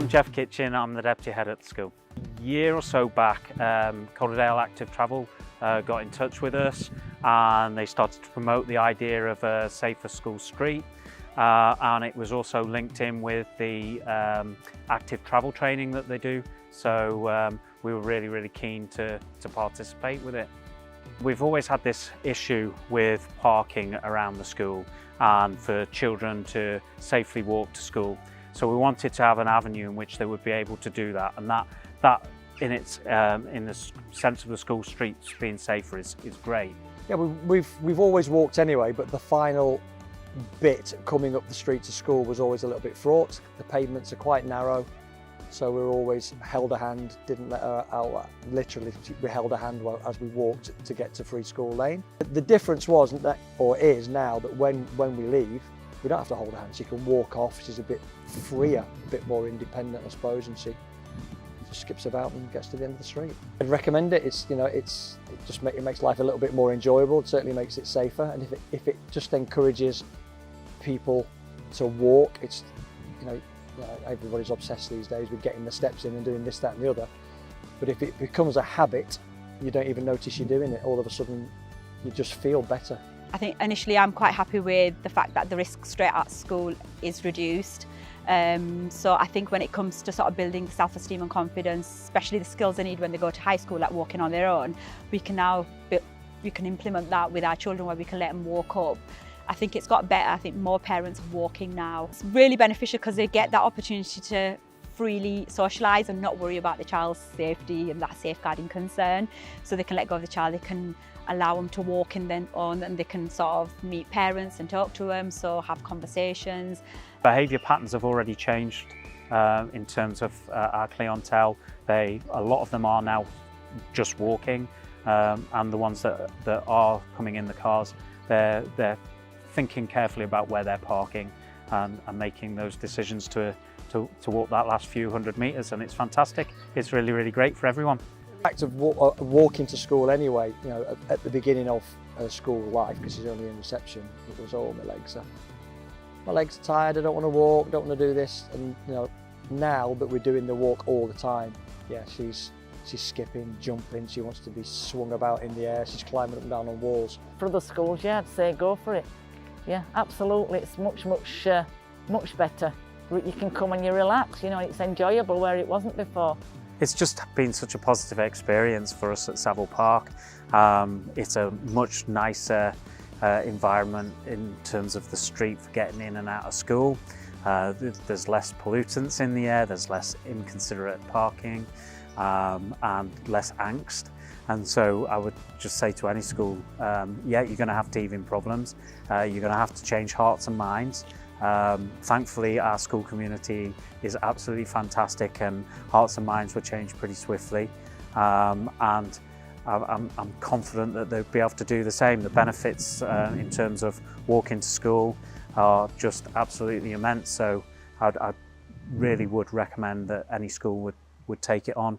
I'm Jeff Kitchen, I'm the Deputy Head at the school. A year or so back, Calderdale Active Travel got in touch with us and they started to promote the idea of a safer school street, and it was also linked in with the active travel training that they do, so we were really keen to participate with it. We've always had this issue with parking around the school and for children to safely walk to school. So we wanted to have an avenue in which they would be able to do that, and that in the sense of the school streets being safer is great. Yeah, we've always walked anyway, but the final bit coming up the street to school was always a little bit fraught. The pavements are quite narrow, so we were always held a hand, didn't let her out. Literally, we held a hand as we walked to get to Free School Lane. The difference was that, or is now, that when we leave, we don't have to hold her hand. She can walk off. She's a bit freer, a bit more independent, I suppose, and she just skips about and gets to the end of the street. I'd recommend it. It makes life a little bit more enjoyable. It certainly makes it safer, and if it just encourages people to walk, it's everybody's obsessed these days with getting the steps in and doing this, that, and the other. But if it becomes a habit, you don't even notice you're doing it. All of a sudden, you just feel better. I think initially I'm quite happy with the fact that the risk straight at school is reduced. So I think when it comes to sort of building self-esteem and confidence, especially the skills they need when they go to high school, like walking on their own, we can implement that with our children where we can let them walk up. I think it's got better. I think more parents are walking now. It's really beneficial because they get that opportunity to freely socialise and not worry about the child's safety and that safeguarding concern. So they can let go of the child, they can allow them to walk in their own, and they can sort of meet parents and talk to them, so have conversations. Behaviour patterns have already changed in terms of our clientele. A lot of them are now just walking, and the ones that are coming in the cars, they're thinking carefully about where they're parking and making those decisions to walk that last few hundred metres, and it's fantastic. It's really great for everyone. The fact of walking to school anyway, at the beginning of school life, because he's only in reception, it was, oh, my legs are tired, I don't want to walk, don't want to do this. And now that we're doing the walk all the time, yeah, she's skipping, jumping, she wants to be swung about in the air, she's climbing up and down on walls. For the schools, yeah, I'd say go for it. Yeah, absolutely, it's much better. You can come and you relax, it's enjoyable where it wasn't before. It's just been such a positive experience for us at Savile Park. It's a much nicer environment in terms of the street for getting in and out of school. There's less pollutants in the air, there's less inconsiderate parking, and less angst. And so I would just say to any school, yeah, you're going to have teething problems, you're going to have to change hearts and minds. Thankfully, our school community is absolutely fantastic, and hearts and minds were changed pretty swiftly, and I'm confident that they'll be able to do the same. The benefits in terms of walking to school are just absolutely immense, so I really would recommend that any school would take it on.